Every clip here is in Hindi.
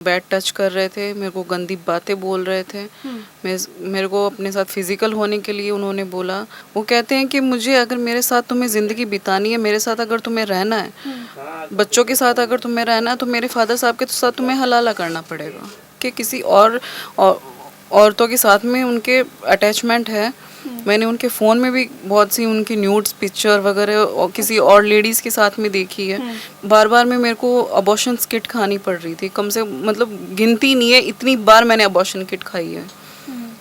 बैड टच कर रहे थे, मेरे को गंदी बातें बोल रहे थे। मेरे को अपने साथ फिजिकल होने के लिए उन्होंने बोला। वो कहते हैं कि मुझे अगर मेरे साथ तुम्हें ज़िंदगी बितानी है, मेरे साथ अगर तुम्हें रहना है, बच्चों के साथ अगर तुम्हें रहना है, तो मेरे फादर साहब के साथ तुम्हें हलाला करना पड़ेगा। कि किसी और औरतों के साथ में उनके अटैचमेंट है। मैंने उनके फ़ोन में भी बहुत सी उनकी न्यूड्स पिक्चर वगैरह और किसी और लेडीज़ के साथ में देखी है। बार बार में मेरे को अबॉर्शन किट खानी पड़ रही थी। कम से मतलब गिनती नहीं है, इतनी बार मैंने अबॉर्शन किट खाई है।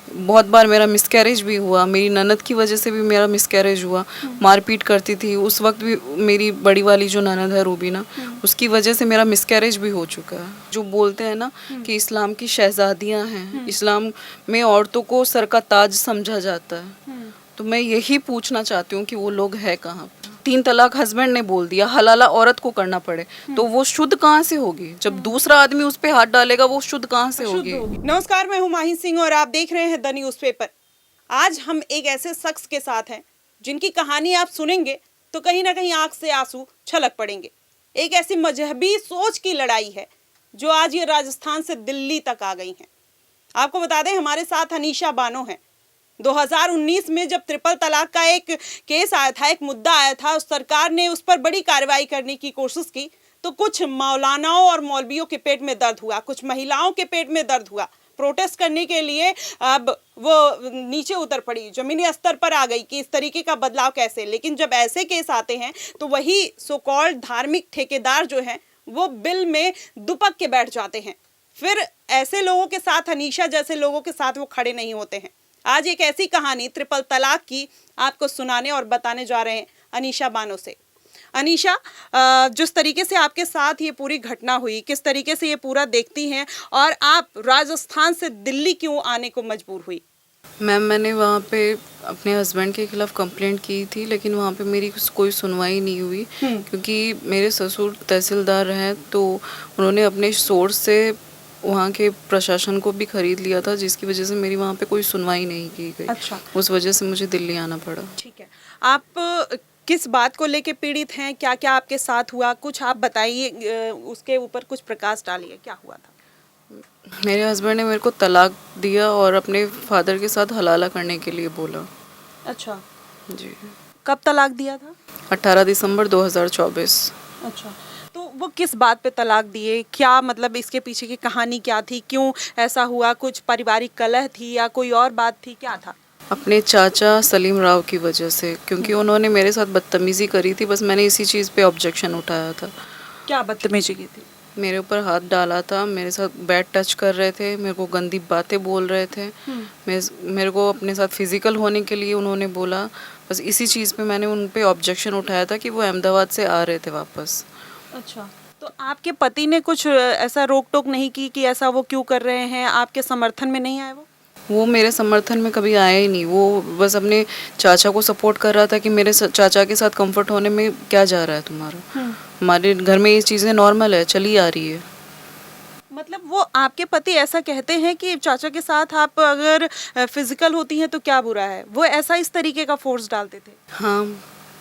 बहुत बार मेरा मिसकैरेज भी हुआ। मेरी ननद की वजह से भी मेरा मिसकैरेज हुआ। मारपीट करती थी उस वक्त भी। मेरी बड़ी वाली जो ननद है रूबीना, उसकी वजह से मेरा मिसकैरेज भी हो चुका है। जो बोलते हैं ना कि इस्लाम की शहजादियां हैं, इस्लाम में औरतों को सर का ताज समझा जाता है। तो मैं यही पूछना चाहती हूँ कि वो लोग है कहाँ पे। 3 तलाक हस्बैंड ने बोल दिया, हलाला औरत को करना पड़े, तो वो शुद्ध कहाँ से होगी? जब दूसरा आदमी उस पे हाथ डालेगा, वो शुद्ध कहाँ से होगी? नमस्कार, मैं हूं माही सिंह और आप देख रहे हैं द न्यूज़पेपर। आज हम एक ऐसे शख्स के साथ हैं जिनकी कहानी आप सुनेंगे तो कहीं ना कहीं आंख से आंसू छलक पड़ेंगे। एक ऐसी मजहबी सोच की लड़ाई है जो आज ये राजस्थान से दिल्ली तक आ गई है। आपको बता दें, हमारे साथ अनीशा बानो हैं। 2019 में जब ट्रिपल तलाक का एक केस आया था, एक मुद्दा आया था, उस सरकार ने उस पर बड़ी कार्रवाई करने की कोशिश की तो कुछ मौलानाओं और मौलवियों के पेट में दर्द हुआ, कुछ महिलाओं के पेट में दर्द हुआ। प्रोटेस्ट करने के लिए अब वो नीचे उतर पड़ी, जमीनी स्तर पर आ गई कि इस तरीके का बदलाव कैसे। लेकिन जब ऐसे केस आते हैं तो वही सो कॉल्ड धार्मिक ठेकेदार जो हैं वो बिल में दुपक के बैठ जाते हैं। फिर ऐसे लोगों के साथ, अनीशा जैसे लोगों के साथ वो खड़े नहीं होते हैं। आज एक ऐसी कहानी ट्रिपल तलाक की आपको सुनाने और बताने जा रहे हैं अनीशा बानो से। अनीशा, जिस तरीके से आपके साथ ये पूरी घटना हुई, किस तरीके से ये पूरा देखती हैं और आप राजस्थान से दिल्ली क्यों आने को मजबूर हुई? मैम, मैंने वहाँ पे अपने हस्बैंड के खिलाफ कंप्लेंट की थी, लेकिन वहाँ पे मेरी कोई सुनवाई नहीं हुई। क्योंकि मेरे ससुर तहसीलदार हैं, तो उन्होंने अपने सोर्स से वहाँ के प्रशासन को भी खरीद लिया था, जिसकी वजह से मेरी वहाँ पे कोई सुनवाई नहीं की गई। अच्छा। उस वजह से मुझे दिल्ली आना पड़ा। ठीक है, आप किस बात को लेके पीड़ित हैं? क्या क्या आपके साथ हुआ, कुछ आप बताइए, उसके ऊपर कुछ प्रकाश डालिए, क्या हुआ था? मेरे हस्बैंड ने मेरे को तलाक दिया और अपने फादर के साथ हलाला करने के लिए बोला। अच्छा, जी। कब तलाक दिया था? 18 दिसंबर 2024। अच्छा, तो वो किस बात पे तलाक दिए? क्या मतलब इसके पीछे की कहानी क्या थी? क्यों ऐसा हुआ? कुछ पारिवारिक कलह थी या कोई और बात थी, क्या था? अपने चाचा सलीम राव की वजह से, क्योंकि उन्होंने मेरे साथ बदतमीज़ी करी थी। बस मैंने इसी चीज़ पे ऑब्जेक्शन उठाया था। क्या बदतमीजी की थी? मेरे ऊपर हाथ डाला था, मेरे साथ बैड टच कर रहे थे, मेरे को गंदी बातें बोल रहे थे। मेरे को अपने साथ फिजिकल होने के लिए उन्होंने बोला। बस इसी चीज़ पे मैंने उन पे ऑब्जेक्शन उठाया था कि वो अहमदाबाद से आ रहे थे वापस। अच्छा, तो आपके पति ने कुछ ऐसा रोक टोक नहीं की कि ऐसा वो क्यों कर रहे हैं? आपके समर्थन में नहीं आए वो? मेरे समर्थन में कभी आया ही नहीं। वो बस अपने चाचा को सपोर्ट कर रहा था कि मेरे चाचा के साथ कंफर्ट होने में क्या जा रहा है तुम्हारा। हमारे घर में ये चीज़ें नॉर्मल है, चली आ रही है। मतलब वो आपके पति ऐसा कहते हैं कि चाचा के साथ आप अगर फिजिकल होती हैं तो क्या बुरा है? वो ऐसा इस तरीके का फोर्स डालते थे? हाँ,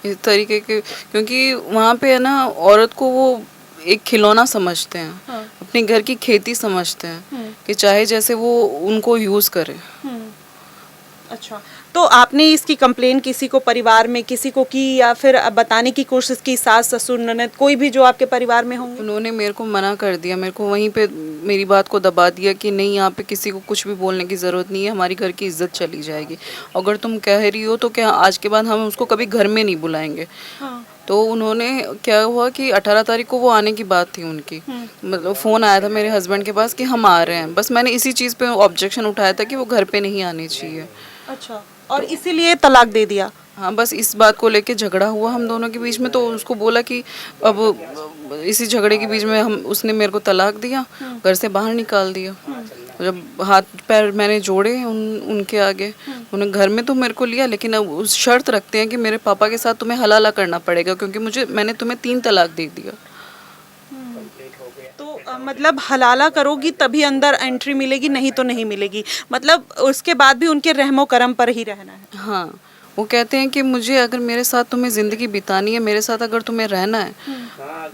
इस तरीके के, क्योंकि वहाँ पे है ना, औरत को वो एक खिलौना समझते हैं। हाँ। अपने घर की खेती समझते हैं कि चाहे जैसे वो उनको यूज़ करे। अच्छा, तो आपने इसकी कंप्लेन किसी को परिवार में किसी को की या फिर बताने की कोशिश की? सास ससुर ननद कोई भी जो आपके परिवार में होंगे? उन्होंने मेरे को मना कर दिया, मेरे को वहीं पे मेरी बात को दबा दिया कि नहीं, यहाँ पे किसी को कुछ भी बोलने की ज़रूरत नहीं है, हमारी घर की इज्जत चली जाएगी। अगर तुम कह रही हो तो क्या आज के बाद हम उसको कभी घर में नहीं बुलाएंगे। हाँ। तो उन्होंने, क्या हुआ कि 18 तारीख को वो आने की बात थी उनकी। मतलब फ़ोन आया था मेरे हस्बैंड के पास कि हम आ रहे हैं। बस मैंने इसी चीज़ पे ऑब्जेक्शन उठाया था कि वो घर पे नहीं आनी चाहिए। अच्छा, और इसीलिए तलाक दे दिया? हाँ, बस इस बात को लेके झगड़ा हुआ हम दोनों के बीच में। तो उसको बोला कि अब इसी झगड़े के बीच में उसने मेरे को तलाक दिया, घर से बाहर निकाल दिया। जब हाथ पैर मैंने जोड़े उनके आगे, उन्हें घर में तो मेरे को लिया, लेकिन अब उस शर्त रखते हैं कि मेरे पापा के साथ तुम्हें हलाला करना पड़ेगा, क्योंकि मैंने तुम्हें 3 तलाक दे दिया। तो मतलब हलाला करोगी तभी अंदर एंट्री मिलेगी, नहीं तो नहीं मिलेगी। मतलब उसके बाद भी उनके रहमो करम पर ही रहना है। हाँ, वो कहते हैं कि मुझे अगर मेरे साथ तुम्हें ज़िंदगी बितानी है, मेरे साथ अगर तुम्हें रहना है,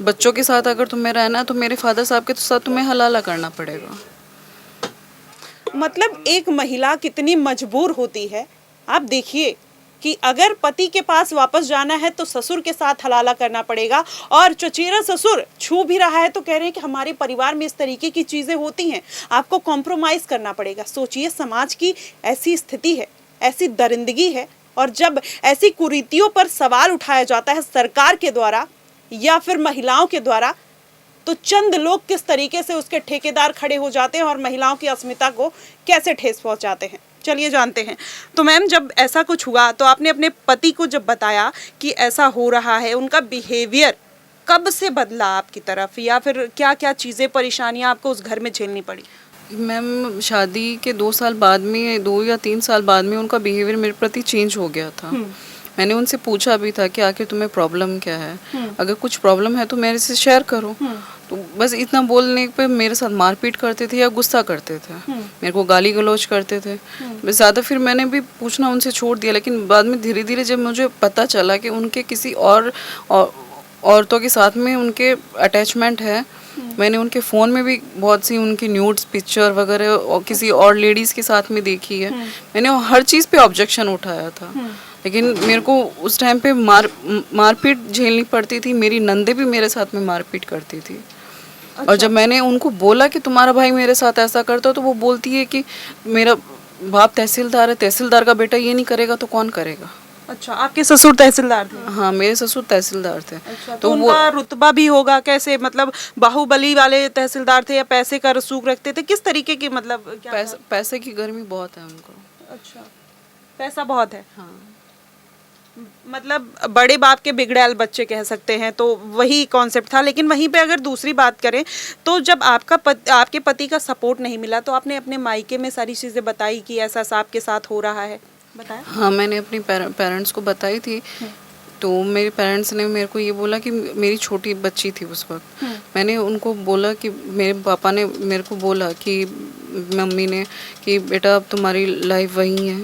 बच्चों के साथ अगर तुम्हें रहना है, तो मेरे फादर साहब के साथ तुम्हें हलाला करना पड़ेगा। मतलब एक महिला कितनी मजबूर होती है। आप देखिए कि अगर पति के पास वापस जाना है तो ससुर के साथ हलाला करना पड़ेगा, और चचेरा ससुर छू भी रहा है तो कह रहे हैं कि हमारे परिवार में इस तरीके की चीज़ें होती हैं, आपको कॉम्प्रोमाइज़ करना पड़ेगा। सोचिए, समाज की ऐसी स्थिति है, ऐसी दरिंदगी है, और जब ऐसी कुरीतियों पर सवाल उठाया जाता है सरकार के द्वारा या फिर महिलाओं के द्वारा, तो चंद लोग किस तरीके से उसके ठेकेदार खड़े हो जाते हैं और महिलाओं की अस्मिता को कैसे ठेस पहुंचाते हैं। चलिए जानते हैं। तो मैम, जब ऐसा कुछ हुआ तो आपने अपने पति को जब बताया कि ऐसा हो रहा है, उनका बिहेवियर कब से बदला आपकी तरफ, या फिर क्या क्या चीज़ें, परेशानियां आपको उस घर में झेलनी पड़ी? मैम, शादी के 2 साल बाद में, 2 या 3 साल बाद में उनका बिहेवियर मेरे प्रति चेंज हो गया था। मैंने उनसे पूछा भी था कि आखिर तुम्हें प्रॉब्लम क्या है, अगर कुछ प्रॉब्लम है तो मेरे से शेयर करो। तो बस इतना बोलने पे मेरे साथ मारपीट करते थे या गुस्सा करते थे, मेरे को गाली गलौज करते थे। बस ज़्यादा फिर मैंने भी पूछना उनसे छोड़ दिया। लेकिन बाद में धीरे धीरे जब मुझे पता चला कि उनके किसी और औरतों के साथ में उनके अटैचमेंट है, मैंने उनके फ़ोन में भी बहुत सी उनकी न्यूड्स पिक्चर वगैरह और किसी और लेडीज़ के साथ में देखी है। मैंने हर चीज़ पे ऑब्जेक्शन उठाया था, लेकिन मेरे को उस टाइम पे मारपीट झेलनी पड़ती थी। मेरी नंदे भी मेरे साथ में मारपीट करती थी। अच्छा। और जब मैंने उनको बोला कि तुम्हारा भाई मेरे साथ ऐसा करता, तो वो बोलती है कि मेरा बाप तहसीलदार है, तहसीलदार का बेटा ये नहीं करेगा तो कौन करेगा। अच्छा, आपके ससुर तहसीलदार थे? हाँ, मेरे ससुर तहसीलदार थे। अच्छा, तो उनका रुतबा भी होगा कैसे, मतलब बाहुबली वाले तहसीलदार थे या पैसे का रसूख रखते थे, किस तरीके की, मतलब क्या? पैसे की गर्मी बहुत है उनको। अच्छा, पैसा बहुत है। हाँ, मतलब बड़े बाप के बिगड़ैल बच्चे कह सकते हैं, तो वही कॉन्सेप्ट था। लेकिन वहीं पे अगर दूसरी बात करें तो जब आपके पति का सपोर्ट नहीं मिला तो आपने अपने मायके में सारी चीज़ें बताई कि ऐसा ऐसा आपके साथ हो रहा है, बताया? हाँ, मैंने अपनी पेरेंट्स को बताई थी। तो मेरे पेरेंट्स ने मेरे को ये बोला कि मेरी छोटी बच्ची थी उस वक्त। मैंने उनको बोला कि मेरे पापा ने मेरे को बोला कि मम्मी ने कि बेटा अब तुम्हारी लाइफ वही है,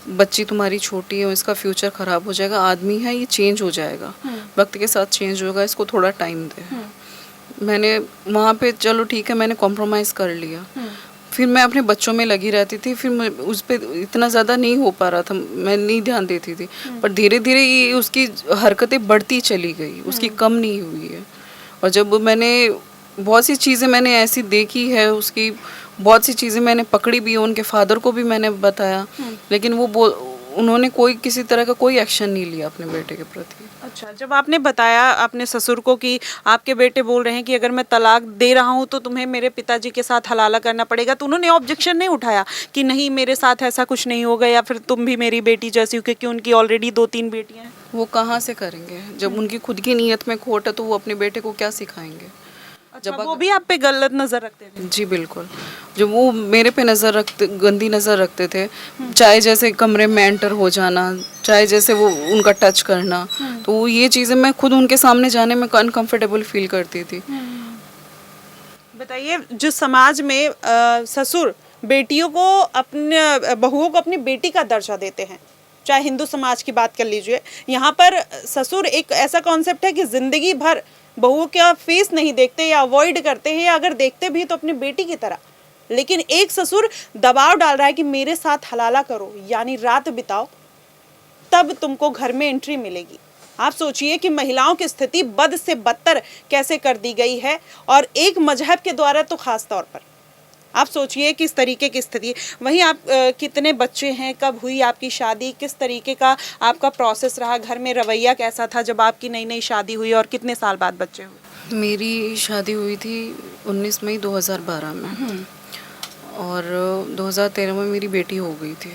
बच्ची तुम्हारी छोटी है, इसका फ्यूचर ख़राब हो जाएगा, आदमी है ये चेंज हो जाएगा, वक्त के साथ चेंज होगा, इसको थोड़ा टाइम दे। मैंने वहाँ पे चलो ठीक है, मैंने कॉम्प्रोमाइज़ कर लिया। फिर मैं अपने बच्चों में लगी रहती थी, फिर मैं उस पर इतना ज़्यादा नहीं हो पा रहा था, मैं नहीं ध्यान देती थी। पर धीरे धीरे ये उसकी हरकतें बढ़ती चली गई, उसकी कम नहीं हुई है। और जब मैंने बहुत सी चीज़ें मैंने ऐसी देखी है, उसकी बहुत सी चीज़ें मैंने पकड़ी भी है, उनके फादर को भी मैंने बताया, लेकिन उन्होंने किसी तरह का कोई एक्शन नहीं लिया अपने बेटे के प्रति। अच्छा, जब आपने बताया अपने ससुर को कि आपके बेटे बोल रहे हैं कि अगर मैं तलाक दे रहा हूं तो तुम्हें मेरे पिताजी के साथ हलाला करना पड़ेगा, तो उन्होंने ऑब्जेक्शन नहीं उठाया कि नहीं मेरे साथ ऐसा कुछ नहीं होगा, या फिर तुम भी मेरी बेटी जैसी हो, क्योंकि उनकी ऑलरेडी 2-3 बेटियां हैं? वो कहाँ से करेंगे, जब उनकी खुद की नीयत में खोट है तो वो अपने बेटे को क्या सिखाएंगे। अच्छा, वो भी आप पे गलत नजर रखते थे? जी बिल्कुल, जब वो मेरे पे गंदी नज़र रखते थे, चाहे जैसे कमरे में एंटर हो जाना, चाहे जैसे वो उनका टच करना, तो वो ये चीज़ें मैं खुद उनके सामने जाने में अनकंफर्टेबल फील करती थी। बताइए, जिस समाज में ससुर बेटियों को, अपने बहुओं को अपनी बेटी का दर्जा देते हैं, चाहे हिंदू समाज की बात कर लीजिए, यहाँ पर ससुर एक ऐसा कॉन्सेप्ट है कि जिंदगी भर बहुओं का फेस नहीं देखते या अवॉइड करते हैं, या अगर देखते भी तो अपनी बेटी की तरह। लेकिन एक ससुर दबाव डाल रहा है कि मेरे साथ हलाला करो, यानी रात बिताओ, तब तुमको घर में एंट्री मिलेगी। आप सोचिए कि महिलाओं की स्थिति बद से बदतर कैसे कर दी गई है, और एक मजहब के द्वारा तो खास तौर पर। आप सोचिए किस तरीके की स्थिति। वहीं आप कितने बच्चे हैं, कब हुई आपकी शादी, किस तरीके का आपका प्रोसेस रहा, घर में रवैया कैसा था जब आपकी नई नई शादी हुई, और कितने साल बाद बच्चे हुए? मेरी शादी हुई थी 19 मई 2012 में, और 2013 में मेरी बेटी हो गई थी।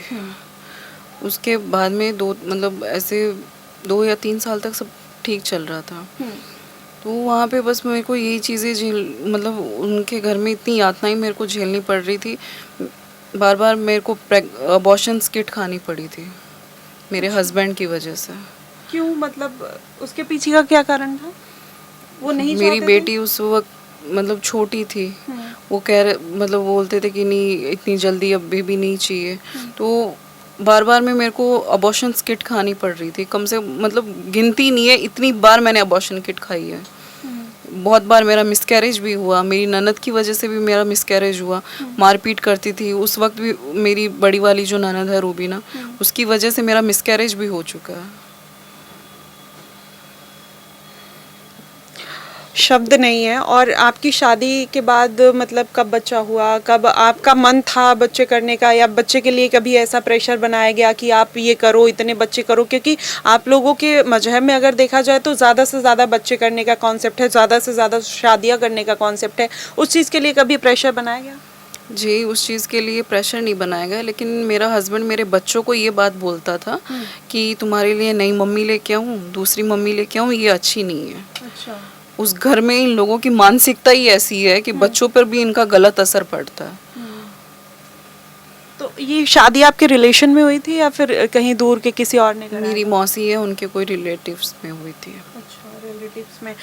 उसके बाद में ऐसे 2 या 3 साल तक सब ठीक चल रहा था। तो वहाँ पे बस मेरे को यही चीज़ें उनके घर में इतनी यातनाएं मेरे को झेलनी पड़ रही थी। बार बार मेरे को अबॉर्शन किट खानी पड़ी थी मेरे हस्बैंड की वजह से। क्यों, मतलब उसके पीछे का क्या कारण था? वो नहीं, मेरी बेटी उस वक्त छोटी थी, वो बोलते थे कि नहीं इतनी जल्दी अब बेबी नहीं चाहिए। तो बार बार में मेरे को अबॉर्शन किट खानी पड़ रही थी, कम से मतलब गिनती नहीं है, इतनी बार मैंने अबॉर्शन किट खाई है। बहुत बार मेरा मिसकैरेज भी हुआ, मेरी ननद की वजह से भी मेरा मिसकैरेज हुआ, मारपीट करती थी उस वक्त भी। मेरी बड़ी वाली जो ननद है रूबीना, उसकी वजह से मेरा मिसकैरेज भी हो चुका है। शब्द नहीं है। और आपकी शादी के बाद मतलब कब बच्चा हुआ, कब आपका मन था बच्चे करने का, या बच्चे के लिए कभी ऐसा प्रेशर बनाया गया कि आप ये करो, इतने बच्चे करो? क्योंकि आप लोगों के मजहब में अगर देखा जाए तो ज़्यादा से ज़्यादा बच्चे करने का कॉन्सेप्ट है, ज़्यादा से ज़्यादा शादियाँ करने का कॉन्सेप्ट है। उस चीज़ के लिए कभी प्रेशर बनाया गया? जी, उस चीज़ के लिए प्रेशर नहीं बनाया गया, लेकिन मेरा हस्बैंड मेरे बच्चों को ये बात बोलता था कि तुम्हारे लिए नई मम्मी लेके आऊँ, दूसरी मम्मी लेके आऊँ, ये अच्छी नहीं है। अच्छा। उस घर में इन लोगों की मानसिकता ही ऐसी है कि बच्चों पर भी इनका गलत असर पड़ता है। तो ये शादी आपके रिलेशन में हुई थी या फिर कहीं दूर के किसी और ने कराया? मेरी मौसी है, उनके कोई रिलेटिव्स में हुई थी। अच्छा, रिलेटिव्स में।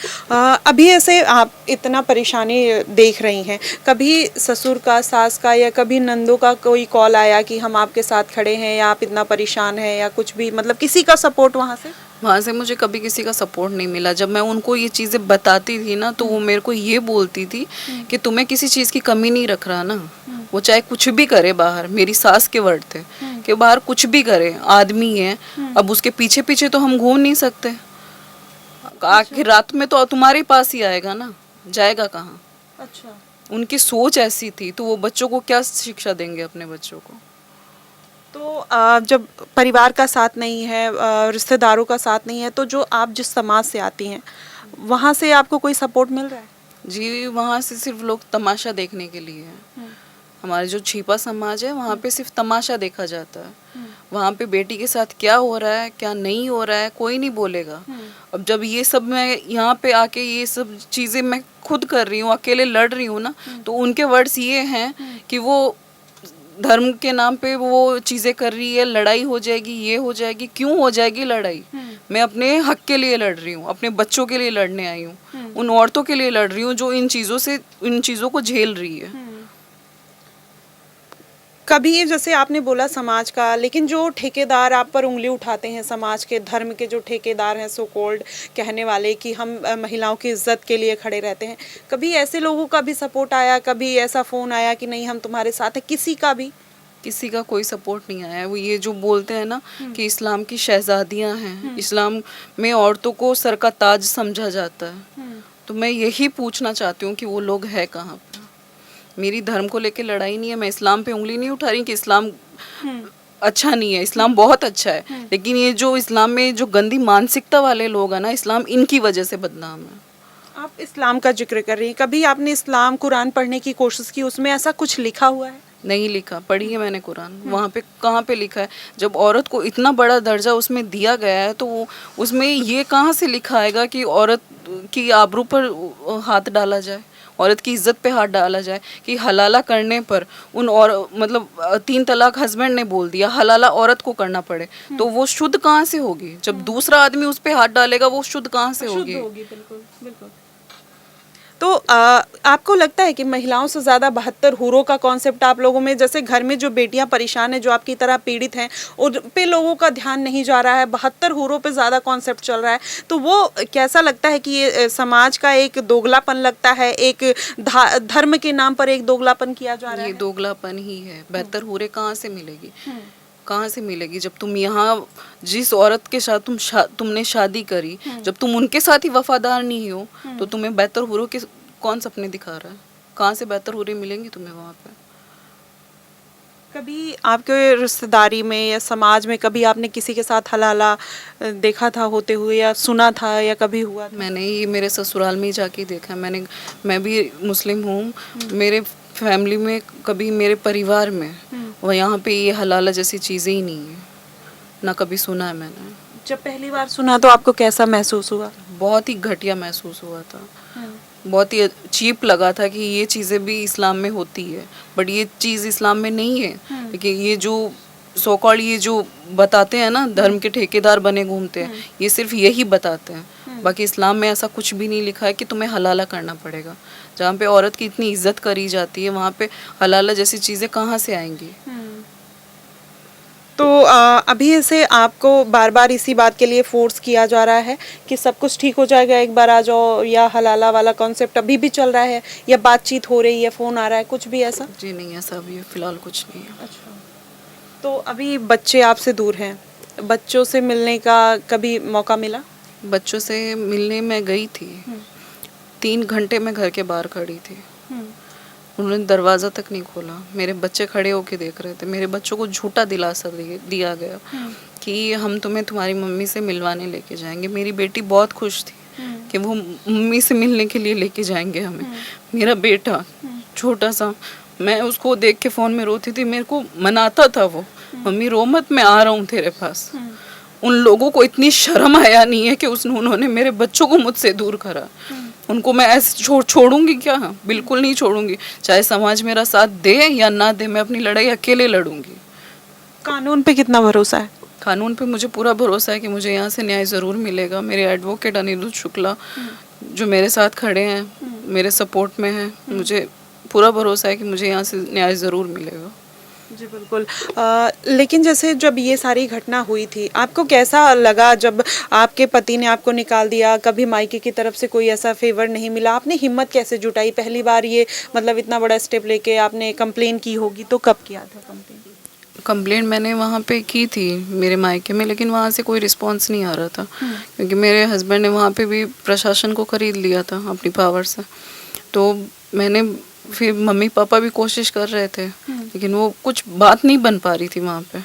अभी ऐसे आप इतना परेशानी देख रही हैं, कभी ससुर का, सास का या कभी नंदों का कोई कॉल आया कि हम आपके साथ खड़े हैं या आप इतना परेशान हैं, या कुछ भी मतलब किसी का सपोर्ट वहाँ से? वहाँ से मुझे कभी किसी का सपोर्ट नहीं मिला। जब मैं उनको ये चीज़ें बताती थी ना, तो वो मेरे को ये बोलती थी कि तुम्हें किसी चीज़ की कमी नहीं रख रहा ना, वो चाहे कुछ भी करे बाहर। मेरी सास के वर्ड थे कि बाहर कुछ भी करे, आदमी है, अब उसके पीछे पीछे तो हम घूम नहीं सकते। आखिर रात में तो तुम्हारे पास ही आएगा ना, जाएगा कहाँ? अच्छा। उनकी सोच ऐसी थी, तो वो बच्चों को क्या शिक्षा देंगे अपने बच्चों को? तो जब परिवार का साथ नहीं है, रिश्तेदारों का साथ नहीं है, तो जो आप जिस समाज से आती हैं वहाँ से आपको कोई सपोर्ट मिल रहा है? जी, वहाँ से सिर्फ लोग तमाशा देखने के लिए हैं। हमारे जो छिपा समाज है, वहाँ पे सिर्फ तमाशा देखा जाता है। वहाँ पे बेटी के साथ क्या हो रहा है, क्या नहीं हो रहा है, कोई नहीं बोलेगा। अब जब ये सब मैं यहाँ पे आके ये सब चीज़ें मैं खुद कर रही हूँ, अकेले लड़ रही हूँ ना, तो उनके वर्ड्स ये हैं कि वो धर्म के नाम पे वो चीज़ें कर रही है, लड़ाई हो जाएगी, ये हो जाएगी। क्यों हो जाएगी लड़ाई? मैं अपने हक के लिए लड़ रही हूँ, अपने बच्चों के लिए लड़ने आई हूँ, उन औरतों के लिए लड़ रही हूँ जो इन चीज़ों को झेल रही है। कभी ये जैसे आपने बोला समाज का, लेकिन जो ठेकेदार आप पर उंगली उठाते हैं, समाज के धर्म के जो ठेकेदार हैं, सो कॉल्ड कहने वाले कि हम महिलाओं की इज्जत के लिए खड़े रहते हैं, कभी ऐसे लोगों का भी सपोर्ट आया? कभी ऐसा फ़ोन आया कि नहीं हम तुम्हारे साथ हैं? किसी का भी? किसी का कोई सपोर्ट नहीं आया। वो ये जो बोलते हैं ना कि इस्लाम की शहजादियाँ हैं, इस्लाम में औरतों को सर का ताज समझा जाता है, तो मैं यही पूछना चाहती हूँ कि वो लोग है कहाँ पे? मेरी धर्म को लेके लड़ाई नहीं है, मैं इस्लाम पे उंगली नहीं उठा रही कि इस्लाम अच्छा नहीं है, इस्लाम बहुत अच्छा है, लेकिन ये जो इस्लाम में जो गंदी मानसिकता वाले लोग हैं ना, इस्लाम इनकी वजह से बदनाम है। आप इस्लाम का जिक्र कर रही हैं, कभी आपने इस्लाम कुरान पढ़ने की कोशिश की, उसमें ऐसा कुछ लिखा हुआ है? नहीं लिखा, पढ़ी है मैंने कुरान। वहाँ पे कहाँ पे लिखा है? जब औरत को इतना बड़ा दर्जा उसमें दिया गया है, तो उसमें ये कहाँ से लिखा आएगा कि औरत की आबरू पर हाथ डाला जाए, औरत की इज्जत पे हाथ डाला जाए, कि हलाला करने पर उन और मतलब 3 तलाक हस्बैंड ने बोल दिया, हलाला औरत को करना पड़े, तो वो शुद्ध कहाँ से होगी? जब दूसरा आदमी उस पे हाथ डालेगा, वो शुद्ध कहाँ से होगी? बिल्कुल बिल्कुल। तो आपको लगता है कि महिलाओं से ज़्यादा 72 हूरों का कॉन्सेप्ट आप लोगों में, जैसे घर में जो बेटियां परेशान हैं, जो आपकी तरह पीड़ित हैं, उन पे लोगों का ध्यान नहीं जा रहा है, 72 हूरों पे ज़्यादा कॉन्सेप्ट चल रहा है, तो वो कैसा लगता है कि ये समाज का एक दोगलापन लगता है, एक धर्म के नाम पर एक दोगलापन किया जा रहा है? ये दोगलापन ही है। 72 हूरें कहाँ से मिलेगी? कहाँ से मिलेगी? जब तुम यहाँ जिस औरत के साथ तुमने शादी करी, जब तुम उनके साथ ही वफादार नहीं हो, तो तुम्हें 72 हूरों के कौन सपने दिखा रहा है? कहाँ से 72 हूरें मिलेंगी तुम्हें वहाँ पे? कभी आपके रिश्तेदारी में या समाज में कभी आपने किसी के साथ हलाला देखा था होते हुए, या सुना था, या कभी हुआ था? मैंने ये मेरे ससुराल में ही जाके देखा। मैं भी मुस्लिम हूँ, मेरे फैमिली में कभी, मेरे परिवार में और यहाँ पे ये हलाला जैसी चीज़ें ही नहीं है, ना कभी सुना है मैंने। जब पहली बार सुना तो आपको कैसा महसूस हुआ? बहुत ही घटिया महसूस हुआ था, बहुत ही चीप लगा था कि ये चीज़ें भी इस्लाम में होती है, बट ये चीज़ इस्लाम में नहीं है। लेकिन ये जो सो कॉल्ड ये जो बताते हैं ना, धर्म के ठेकेदार बने घूमते हैं, ये सिर्फ यही बताते हैं। बाकी इस्लाम में ऐसा कुछ भी नहीं लिखा है कि तुम्हें हलाला करना पड़ेगा। जहाँ पे औरत की इतनी इज्जत करी जाती है, वहाँ पे हलाला जैसी चीज़ें कहाँ से आएंगी? तो अभी ऐसे आपको बार बार इसी बात के लिए फोर्स किया जा रहा है कि सब कुछ ठीक हो जाएगा, एक बार आ जाओ, या हलाला वाला कॉन्सेप्ट अभी भी चल रहा है, या बातचीत हो रही है, फ़ोन आ रहा है, कुछ भी ऐसा? जी नहीं, ऐसा अभी फ़िलहाल कुछ नहीं है। अच्छा। तो अभी बच्चे आपसे दूर हैं, बच्चों से मिलने का कभी मौका मिला? बच्चों से मिलने मैं गई थी, 3 घंटे मैं घर के बाहर खड़ी थी। उन्होंने दरवाज़ा तक नहीं खोला। मेरे बच्चे खड़े होके देख रहे थे। मेरे बच्चों को झूठा दिलासा दिया गया कि हम तुम्हें तुम्हारी मम्मी से मिलवाने लेके जाएंगे। मेरी बेटी बहुत खुश थी कि वो मम्मी से मिलने के लिए लेके जाएंगे हमें। मेरा बेटा छोटा सा, मैं उसको देख के फ़ोन में रोती थी, मेरे को मनाता था वो, मम्मी रो मत, मैं आ रहा हूँ तेरे पास। उन लोगों को इतनी शर्म आया नहीं है कि उन्होंने मेरे बच्चों को मुझसे दूर करा। उनको मैं ऐसे छोड़ूंगी क्या? बिल्कुल नहीं छोड़ूंगी। चाहे समाज मेरा साथ दे या ना दे, मैं अपनी लड़ाई अकेले लड़ूंगी। कानून पे कितना भरोसा है? कानून पे मुझे पूरा भरोसा है कि मुझे यहाँ से न्याय ज़रूर मिलेगा। मेरे एडवोकेट अनिरुद्ध शुक्ला जो मेरे साथ खड़े हैं, मेरे सपोर्ट में हैं, मुझे पूरा भरोसा है कि मुझे यहाँ से न्याय ज़रूर मिलेगा। जी बिल्कुल। लेकिन जैसे जब ये सारी घटना हुई थी, आपको कैसा लगा जब आपके पति ने आपको निकाल दिया? कभी मायके की तरफ से कोई ऐसा फेवर नहीं मिला? आपने हिम्मत कैसे जुटाई? पहली बार ये मतलब इतना बड़ा स्टेप लेके आपने कंप्लेन की होगी, तो कब किया था कंप्लेन? कंप्लेंट मैंने वहाँ पे की थी मेरे मायके में, लेकिन वहाँ से कोई रिस्पांस नहीं आ रहा था क्योंकि मेरे हस्बैंड ने वहाँ पे भी प्रशासन को खरीद लिया था अपनी पावर से। तो मैंने फिर मम्मी पापा भी कोशिश कर रहे थे लेकिन वो कुछ बात नहीं बन पा रही थी वहाँ पे।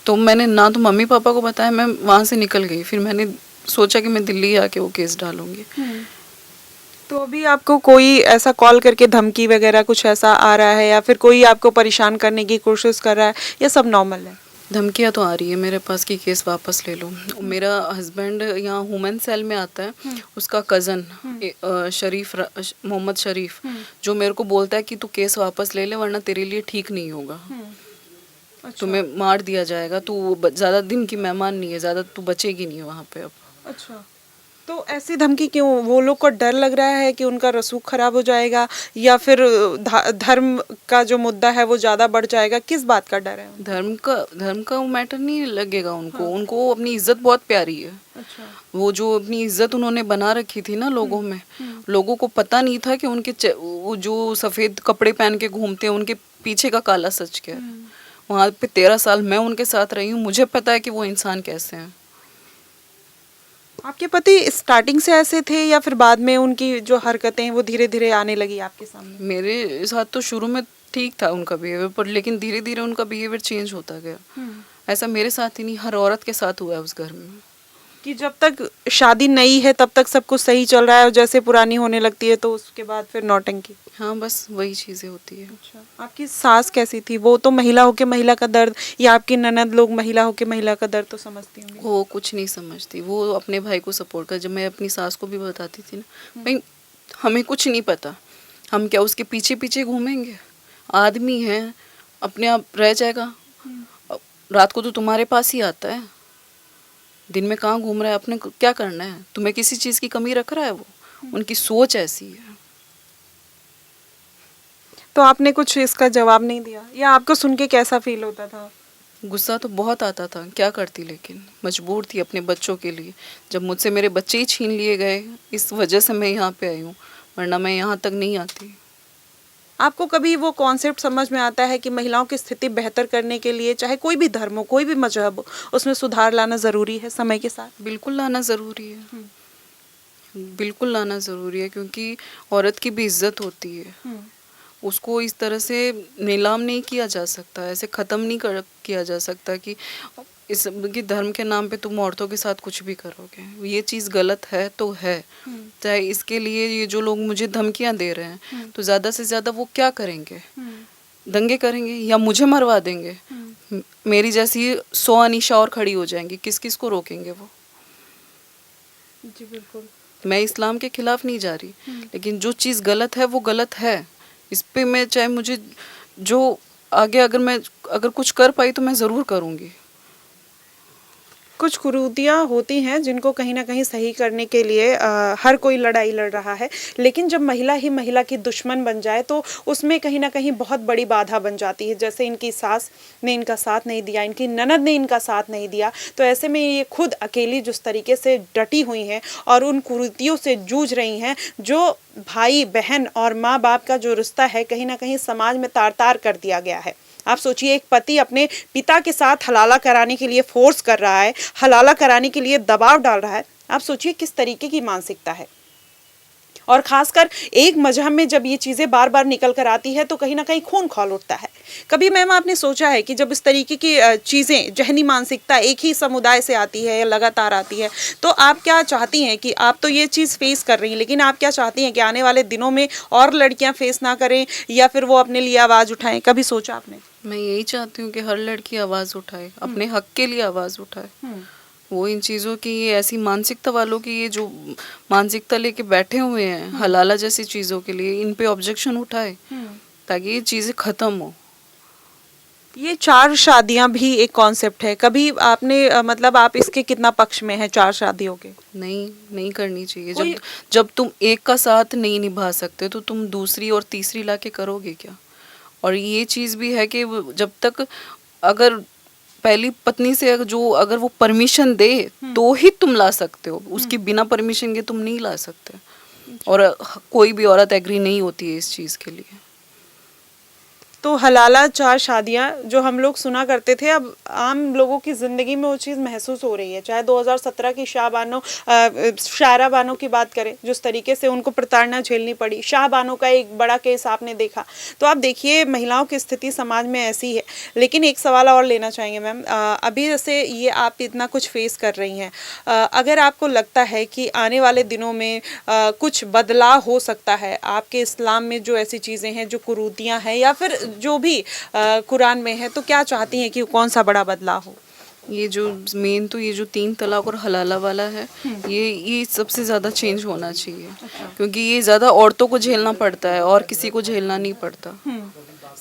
तो मैंने ना तो मम्मी पापा को बताया, मैं वहाँ से निकल गई। फिर मैंने सोचा कि मैं दिल्ली आके वो केस डालूंगी। तो अभी आपको कोई ऐसा कॉल करके धमकी वगैरह कुछ ऐसा आ रहा है, या फिर कोई आपको परेशान करने की कोशिश कर रहा है, या सब नॉर्मल है? धमकियाँ तो आ रही है मेरे पास कि केस वापस ले लो। मेरा हस्बैंड यहाँ वुमेन सेल में आता है, उसका कज़न शरीफ मोहम्मद शरीफ जो मेरे को बोलता है कि तू केस वापस ले ले वरना तेरे लिए ठीक नहीं होगा। तुम्हें मार दिया जाएगा, तू ज़्यादा दिन की मेहमान नहीं है, ज़्यादा तू बचेगी नहीं वहाँ पे अब। अच्छा, तो ऐसी धमकी क्यों? वो लोग को डर लग रहा है कि उनका रसूख खराब हो जाएगा, या फिर धर्म का जो मुद्दा है वो ज़्यादा बढ़ जाएगा? किस बात का डर है? धर्म का मैटर नहीं लगेगा उनको। उनको अपनी इज्जत बहुत प्यारी है। अच्छा। वो जो अपनी इज्जत उन्होंने बना रखी थी ना लोगों में, लोगों को पता नहीं था कि उनके वो जो सफ़ेद कपड़े पहन के घूमते हैं उनके पीछे का काला सच क्या है। वहाँ पे 13 साल मैं उनके साथ रही हूँ, मुझे पता है कि वो इंसान कैसे हैं। आपके पति स्टार्टिंग से ऐसे थे, या फिर बाद में उनकी जो हरकतें हैं वो धीरे धीरे आने लगी आपके सामने? मेरे साथ तो शुरू में ठीक था उनका बिहेवियर, पर लेकिन धीरे धीरे उनका बिहेवियर चेंज होता गया। ऐसा मेरे साथ ही नहीं, हर औरत के साथ हुआ है उस घर में। कि जब तक शादी नई है तब तक सब कुछ सही चल रहा है, और जैसे पुरानी होने लगती है तो उसके बाद फिर नौटंकी। हाँ, बस वही चीज़ें होती है। अच्छा, आपकी सास कैसी थी? वो तो महिला होके महिला का दर्द, या आपकी ननद लोग महिला होके महिला का दर्द तो समझती होंगी? वो कुछ नहीं समझती, वो अपने भाई को सपोर्ट कर। जब मैं अपनी सास को भी बताती थी ना, भाई हमें कुछ नहीं पता, हम क्या उसके पीछे पीछे घूमेंगे? आदमी है, अपने आप रह जाएगा। रात को तो तुम्हारे पास ही आता है, दिन में कहाँ घूम रहा है? अपने क्या करना है? तुम्हें किसी चीज़ की कमी रख रहा है वो? उनकी सोच ऐसी है। तो आपने कुछ इसका जवाब नहीं दिया, या आपको सुन के कैसा फील होता था? गुस्सा तो बहुत आता था, क्या करती, लेकिन मजबूर थी अपने बच्चों के लिए। जब मुझसे मेरे बच्चे ही छीन लिए गए, इस वजह से मैं यहाँ पे आई हूँ, वरना मैं यहाँ तक नहीं आती। आपको कभी वो कॉन्सेप्ट समझ में आता है कि महिलाओं की स्थिति बेहतर करने के लिए, चाहे कोई भी धर्म हो, कोई भी मजहब हो, उसमें सुधार लाना ज़रूरी है समय के साथ? बिल्कुल लाना ज़रूरी है, बिल्कुल लाना ज़रूरी है, क्योंकि औरत की भी इज्जत होती है। उसको इस तरह से नीलाम नहीं किया जा सकता, ऐसे ख़त्म नहीं किया जा सकता कि इस कि धर्म के नाम पे तुम औरतों के साथ कुछ भी करोगे। ये चीज़ गलत है तो है। चाहे इसके लिए ये जो लोग मुझे धमकियां दे रहे हैं, तो ज़्यादा से ज़्यादा वो क्या करेंगे? दंगे करेंगे या मुझे मरवा देंगे। मेरी जैसी 100 अनीशा और खड़ी हो जाएंगी, किस किस को रोकेंगे वो? जी बिल्कुल। मैं इस्लाम के खिलाफ नहीं जा रही, लेकिन जो चीज़ गलत है वो गलत है। इस पे मैं चाहे मुझे जो आगे अगर कुछ कर पाई तो मैं ज़रूर करूँगी। कुछ कुरीतियाँ होती हैं जिनको कहीं ना कहीं सही करने के लिए हर कोई लड़ाई लड़ रहा है, लेकिन जब महिला ही महिला की दुश्मन बन जाए तो उसमें कहीं ना कहीं बहुत बड़ी बाधा बन जाती है। जैसे इनकी सास ने इनका साथ नहीं दिया, इनकी ननद ने इनका साथ नहीं दिया, तो ऐसे में ये खुद अकेली जिस तरीके से डटी हुई हैं और उन कुरीतियों से जूझ रही हैं, जो भाई बहन और माँ बाप का जो रिश्ता है कहीं ना कहीं समाज में तार तार कर दिया गया है। आप सोचिए, एक पति अपने पिता के साथ हलाला कराने के लिए फोर्स कर रहा है, हलाला कराने के लिए दबाव डाल रहा है। आप सोचिए किस तरीके की मानसिकता है। और खासकर एक मजहब में जब ये चीज़ें बार बार निकल कर आती है तो कहीं ना कहीं खून खौल उठता है। कभी मैम आपने सोचा है कि जब इस तरीके की चीज़ें, जहनी मानसिकता एक ही समुदाय से आती है या लगातार आती है, तो आप क्या चाहती हैं कि आप तो ये चीज़ फेस कर रही हैं, लेकिन आप क्या चाहती हैं कि आने वाले दिनों में और लड़कियां फेस ना करें या फिर वो अपने लिए आवाज़ उठाएं? कभी सोचा आपने? मैं यही चाहती हूँ कि हर लड़की आवाज़ उठाए, अपने हक के लिए आवाज़ उठाए। वो इन चीज़ों की, ये ऐसी मानसिकता वालों की, ये जो मानसिकता लेके बैठे हुए हैं हलाला जैसी चीज़ों के लिए, इन पे ऑब्जेक्शन उठाए ताकि ये चीज़ें ख़त्म हो। ये 4 शादियां भी एक कॉन्सेप्ट है, कभी आपने मतलब आप इसके कितना पक्ष में है 4 शादियों के? नहीं करनी चाहिए। जब तुम एक का साथ नहीं निभा सकते तो तुम दूसरी और तीसरी लाके करोगे क्या? और ये चीज़ भी है कि जब तक, अगर पहली पत्नी से अगर वो परमिशन दे तो ही तुम ला सकते हो, उसकी बिना परमिशन के तुम नहीं ला सकते। और कोई भी औरत एग्री नहीं होती है इस चीज़ के लिए। तो हलाला 4 शादियां जो हम लोग सुना करते थे, अब आम लोगों की ज़िंदगी में वो चीज़ महसूस हो रही है। चाहे 2017 की शायरा बानो की बात करें, जिस तरीके से उनको प्रताड़ना झेलनी पड़ी, शाह बानो का एक बड़ा केस आपने देखा। तो आप देखिए महिलाओं की स्थिति समाज में ऐसी है। लेकिन एक सवाल और लेना चाहेंगे मैम, अभी जैसे ये आप इतना कुछ फेस कर रही हैं, अगर आपको लगता है कि आने वाले दिनों में कुछ बदलाव हो सकता है आपके इस्लाम में, जो ऐसी चीज़ें हैं, जो कुरीतियाँ हैं या फिर जो भी कुरान में है, तो क्या चाहती हैं कि कौन सा बड़ा बदलाव हो? ये जो मेन तो ये जो 3 तलाक और हलाला वाला है, ये सबसे ज़्यादा चेंज होना चाहिए। क्योंकि ये ज़्यादा औरतों को झेलना पड़ता है और किसी को झेलना नहीं पड़ता।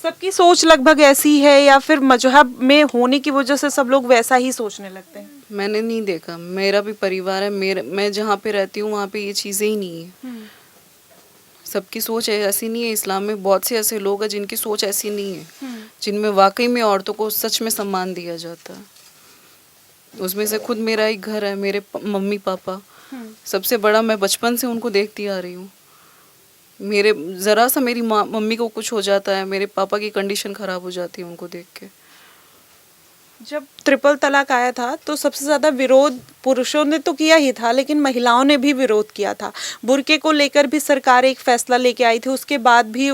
सबकी सोच लगभग ऐसी है या फिर मजहब में होने की वजह से सब लोग वैसा ही सोचने लगते हैं? मैंने नहीं देखा, मेरा भी परिवार है, मैं जहाँ पे रहती हूँ वहाँ पे ये चीज़ें ही नहीं है। सबकी सोच ऐसी नहीं है। इस्लाम में बहुत से ऐसे लोग हैं जिनकी सोच ऐसी नहीं है, जिनमें वाकई में औरतों को सच में सम्मान दिया जाता है। उसमें से खुद मेरा एक घर है, मेरे मम्मी पापा सबसे बड़ा, मैं बचपन से उनको देखती आ रही हूँ। मेरे ज़रा सा मेरी मम्मी को कुछ हो जाता है, मेरे पापा की कंडीशन ख़राब हो जाती है उनको देख के। जब ट्रिपल तलाक आया था तो सबसे ज़्यादा विरोध पुरुषों ने तो किया ही था, लेकिन महिलाओं ने भी विरोध किया था। बुर्के को लेकर भी सरकार एक फैसला लेके आई थी। उसके बाद भी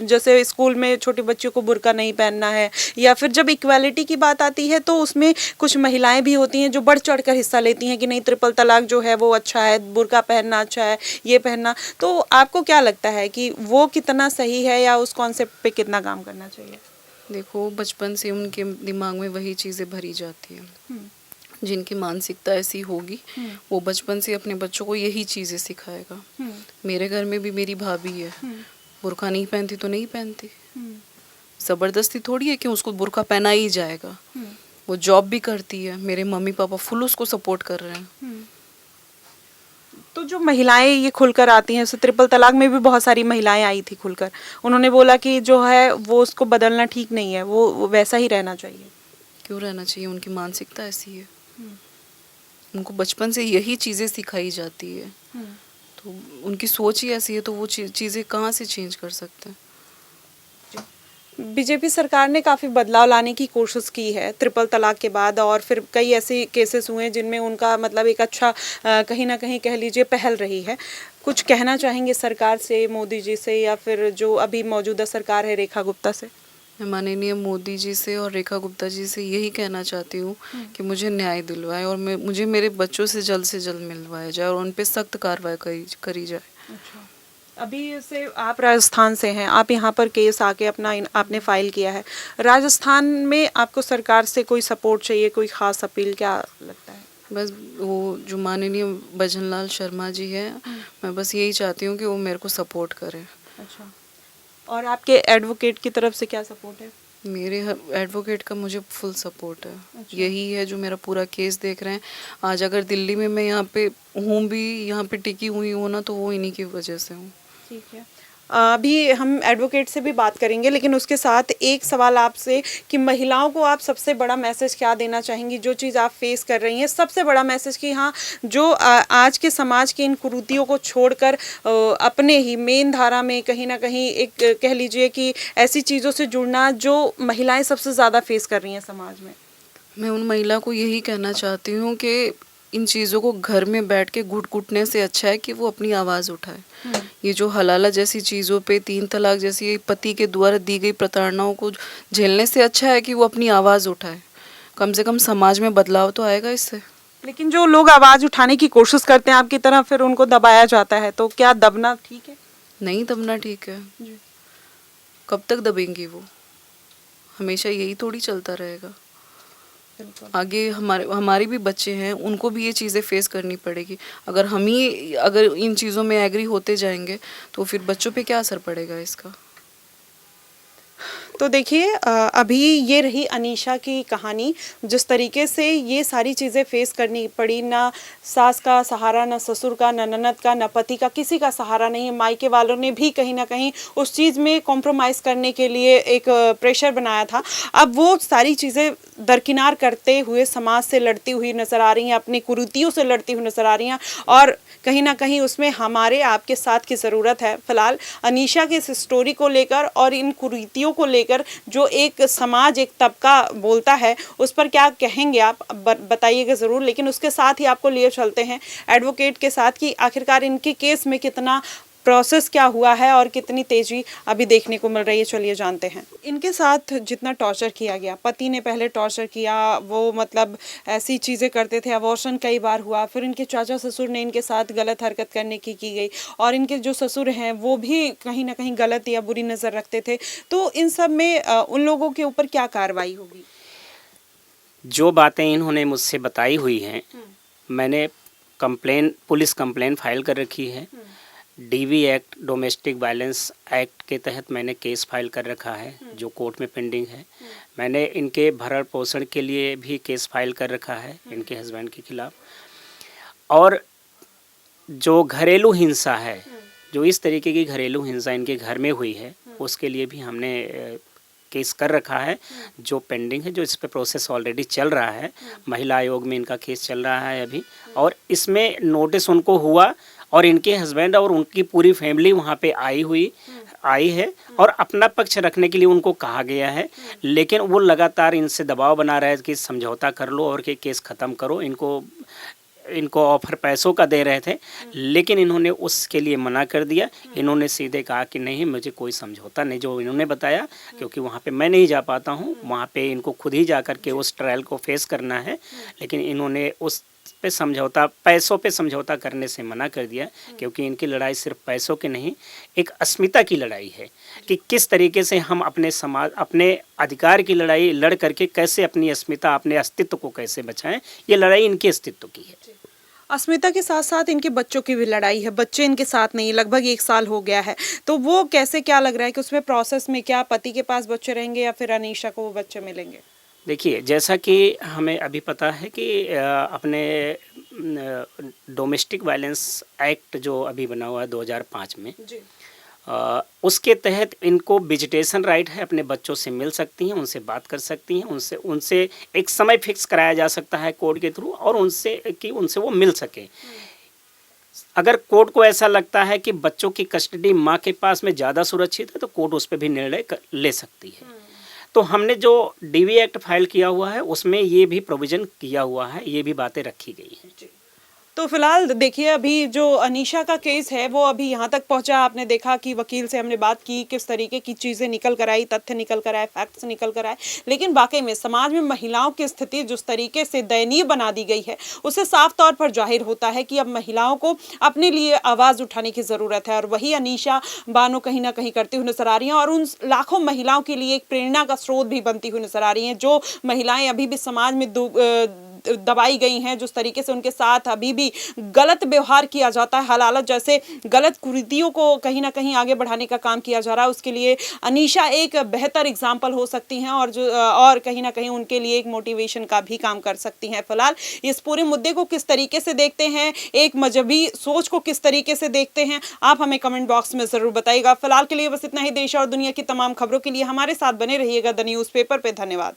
जैसे स्कूल में छोटे बच्चों को बुर्का नहीं पहनना है, या फिर जब इक्वालिटी की बात आती है तो उसमें कुछ महिलाएं भी होती हैं जो बढ़ चढ़ कर हिस्सा लेती हैं कि नहीं, ट्रिपल तलाक जो है वो अच्छा है, बुर्का पहनना अच्छा है, ये पहनना। तो आपको क्या लगता है कि वो कितना सही है या उस कॉन्सेप्ट पे कितना काम करना चाहिए? देखो, बचपन से उनके दिमाग में वही चीज़ें भरी जाती हैं। जिनकी मानसिकता ऐसी होगी वो बचपन से अपने बच्चों को यही चीज़ें सिखाएगा। मेरे घर में भी मेरी भाभी है, बुर्का नहीं पहनती तो नहीं पहनती। ज़बरदस्ती थोड़ी है कि उसको बुर्का पहना ही जाएगा। वो जॉब भी करती है, मेरे मम्मी पापा फुल उसको सपोर्ट कर रहे हैं। तो जो महिलाएं ये खुलकर आती हैं, ट्रिपल तलाक में भी बहुत सारी महिलाएं आई थी खुलकर, उन्होंने बोला कि जो है वो उसको बदलना ठीक नहीं है, वो वैसा ही रहना चाहिए। क्यों रहना चाहिए? उनकी मानसिकता ऐसी है, उनको बचपन से यही चीज़ें सिखाई जाती है, तो उनकी सोच ही ऐसी है, तो वो चीज़ें कहाँ से चेंज कर सकते हैं? बीजेपी सरकार ने काफ़ी बदलाव लाने की कोशिश की है ट्रिपल तलाक के बाद, और फिर कई ऐसे केसेस हुए जिनमें उनका मतलब एक अच्छा कहीं ना कहीं कह लीजिए पहल रही है। कुछ कहना चाहेंगे सरकार से, मोदी जी से, या फिर जो अभी मौजूदा सरकार है रेखा गुप्ता से? मैं माननीय मोदी जी से और रेखा गुप्ता जी से यही कहना चाहती हूँ कि मुझे न्याय दिलवाए और मुझे मेरे बच्चों से जल्द मिलवाया जाए और उन पे सख्त कार्रवाई करी जाए। अच्छा, अभी से आप राजस्थान से हैं, आप यहाँ पर केस आके आपने फाइल किया है। राजस्थान में आपको सरकार से कोई सपोर्ट चाहिए, कोई ख़ास अपील, क्या लगता है? बस वो जो माननीय भजनलाल शर्मा जी है, मैं बस यही चाहती हूँ कि वो मेरे को सपोर्ट करें। अच्छा, और आपके एडवोकेट की तरफ से क्या सपोर्ट है? मेरे एडवोकेट का मुझे फुल सपोर्ट है। यही है जो मेरा पूरा केस देख रहे हैं। आज अगर दिल्ली में मैं यहाँ पे हूँ भी, यहाँ पे टिकी हुई हूँ ना, तो वो इन्हीं की वजह से हूँ। ठीक है, अभी हम एडवोकेट से भी बात करेंगे, लेकिन उसके साथ एक सवाल आपसे कि महिलाओं को आप सबसे बड़ा मैसेज क्या देना चाहेंगी, जो चीज़ आप फेस कर रही हैं, सबसे बड़ा मैसेज कि हाँ, जो आज के समाज की इन कुरीतियों को छोड़कर अपने ही मेन धारा में कहीं ना कहीं एक कह लीजिए कि ऐसी चीज़ों से जुड़ना जो महिलाएं सबसे ज़्यादा फेस कर रही हैं समाज में। मैं उन महिला को यही कहना चाहती हूँ कि इन चीज़ों को घर में बैठ के घुटने से अच्छा है कि वो अपनी आवाज़ उठाए। ये जो हलाला जैसी चीज़ों पे, 3 तलाक जैसी पति के द्वारा दी गई प्रताड़नाओं को झेलने से अच्छा है कि वो अपनी आवाज़ उठाए। कम से कम समाज में बदलाव तो आएगा इससे। लेकिन जो लोग आवाज़ उठाने की कोशिश करते हैं आपकी तरह, फिर उनको दबाया जाता है, तो क्या दबना ठीक है? नहीं दबना ठीक है। कब तक दबेंगी वो? हमेशा यही थोड़ी चलता रहेगा। आगे हमारे भी बच्चे हैं, उनको भी ये चीज़ें फेस करनी पड़ेगी। अगर इन चीज़ों में एग्री होते जाएंगे तो फिर बच्चों पे क्या असर पड़ेगा इसका। तो देखिए, अभी ये रही अनीशा की कहानी, जिस तरीके से ये सारी चीज़ें फेस करनी पड़ी। ना सास का सहारा, ना ससुर का, ना ननद का, ना पति का, किसी का सहारा नहीं है। मायके वालों ने भी कहीं ना कहीं उस चीज़ में कॉम्प्रोमाइज़ करने के लिए एक प्रेशर बनाया था। अब वो सारी चीज़ें दरकिनार करते हुए समाज से लड़ती हुई नज़र आ रही हैं, अपनी कुरीतियों से लड़ती हुई नज़र आ रही हैं, और कहीं ना कहीं उसमें हमारे आपके साथ की ज़रूरत है। फिलहाल अनीशा के इस स्टोरी को लेकर और इन कुरीतियों को लेकर जो एक समाज, एक तबका बोलता है, उस पर क्या कहेंगे आप, बताइएगा ज़रूर। लेकिन उसके साथ ही आपको लिए चलते हैं एडवोकेट के साथ कि आखिरकार इनके केस में कितना प्रोसेस क्या हुआ है और कितनी तेजी अभी देखने को मिल रही है। चलिए जानते हैं। इनके साथ जितना टॉर्चर किया गया, पति ने पहले टॉर्चर किया, वो मतलब ऐसी चीज़ें करते थे, अबॉर्शन कई बार हुआ, फिर इनके चाचा ससुर ने इनके साथ गलत हरकत करने की गई, और इनके जो ससुर हैं वो भी कहीं ना कहीं गलत या बुरी नज़र रखते थे। तो इन सब में उन लोगों के ऊपर क्या कार्रवाई होगी? जो बातें इन्होंने मुझसे बताई हुई हैं, मैंने पुलिस कंप्लेन फाइल कर रखी है। DV act, domestic violence act के तहत मैंने केस फाइल कर रखा है, जो कोर्ट में पेंडिंग है। मैंने इनके भरण पोषण के लिए भी केस फाइल कर रखा है इनके हस्बैंड के खिलाफ। और जो घरेलू हिंसा है, जो इस तरीके की घरेलू हिंसा इनके घर में हुई है, उसके लिए भी हमने केस कर रखा है, जो पेंडिंग है, जो इस पे प्रोसेस ऑलरेडी चल रहा है। महिला आयोग में इनका केस चल रहा है अभी, और इसमें नोटिस उनको हुआ, और इनके हस्बैंड और उनकी पूरी फैमिली वहाँ पे आई है, और अपना पक्ष रखने के लिए उनको कहा गया है। लेकिन वो लगातार इनसे दबाव बना रहे हैं कि समझौता कर लो और कि केस ख़त्म करो। इनको ऑफर पैसों का दे रहे थे, लेकिन इन्होंने उसके लिए मना कर दिया। इन्होंने सीधे कहा कि नहीं, मुझे कोई समझौता नहीं, जो इन्होंने बताया, क्योंकि वहाँ पे मैं नहीं जा पाता हूँ, वहाँ पे इनको खुद ही जा कर के उस ट्रायल को फेस करना है। लेकिन इन्होंने उस पे समझौता, पैसों पे समझौता करने से मना कर दिया, क्योंकि इनकी लड़ाई सिर्फ पैसों की नहीं, एक अस्मिता की लड़ाई है कि किस तरीके से हम अपने समाज, अपने अधिकार की लड़ाई लड़ करके कैसे अपनी अस्मिता, अपने अस्तित्व को कैसे बचाएं। ये लड़ाई इनके अस्तित्व की है। अस्मिता के साथ साथ इनके बच्चों की भी लड़ाई है। बच्चे इनके साथ नहीं, लगभग 1 साल हो गया है, तो वो कैसे, क्या लग रहा है कि उसमें प्रोसेस में क्या पति के पास बच्चे रहेंगे या फिर अनीशा को वो बच्चे मिलेंगे? देखिए, जैसा कि हमें अभी पता है कि अपने डोमेस्टिक वायलेंस एक्ट जो अभी बना हुआ है 2005 में, उसके तहत इनको विजिटेशन राइट है, अपने बच्चों से मिल सकती हैं, उनसे बात कर सकती हैं, उनसे एक समय फिक्स कराया जा सकता है कोर्ट के थ्रू, और उनसे वो मिल सके। अगर कोर्ट को ऐसा लगता है कि बच्चों की कस्टडी माँ के पास में ज़्यादा सुरक्षित है, तो कोर्ट उस पर भी निर्णय ले सकती है। तो हमने जो डीवी एक्ट फाइल किया हुआ है, उसमें ये भी प्रोविज़न किया हुआ है, ये भी बातें रखी गई हैं। तो फिलहाल देखिए, अभी जो अनीशा का केस है वो अभी यहाँ तक पहुँचा। आपने देखा कि वकील से हमने बात की, किस तरीके की चीज़ें निकल कर आई, तथ्य निकल कर आए, फैक्ट्स निकल कर आए। लेकिन वाकई में समाज में महिलाओं की स्थिति जिस तरीके से दयनीय बना दी गई है, उससे साफ तौर पर जाहिर होता है कि अब महिलाओं को अपने लिए आवाज़ उठाने की ज़रूरत है। और वही अनीशा बानो कहीं ना कहीं करती हुई नजर आ रही हैं, और उन लाखों महिलाओं के लिए एक प्रेरणा का स्रोत भी बनती हुई नजर आ रही हैं, जो महिलाएं अभी भी समाज में दबाई गई हैं, जिस तरीके से उनके साथ अभी भी गलत व्यवहार किया जाता है, हलालत जैसे गलत कुरीतियों को कहीं ना कहीं आगे बढ़ाने का काम किया जा रहा है, उसके लिए अनीशा एक बेहतर एग्जाम्पल हो सकती हैं और कहीं ना कहीं उनके लिए एक मोटिवेशन का भी काम कर सकती हैं। फिलहाल इस पूरे मुद्दे को किस तरीके से देखते हैं, एक मजहबी सोच को किस तरीके से देखते हैं, आप हमें कमेंट बॉक्स में जरूर बताइएगा। फिलहाल के लिए बस इतना ही। देश और दुनिया की तमाम खबरों के लिए हमारे साथ बने रहिएगा द न्यूज़पेपर पे। धन्यवाद।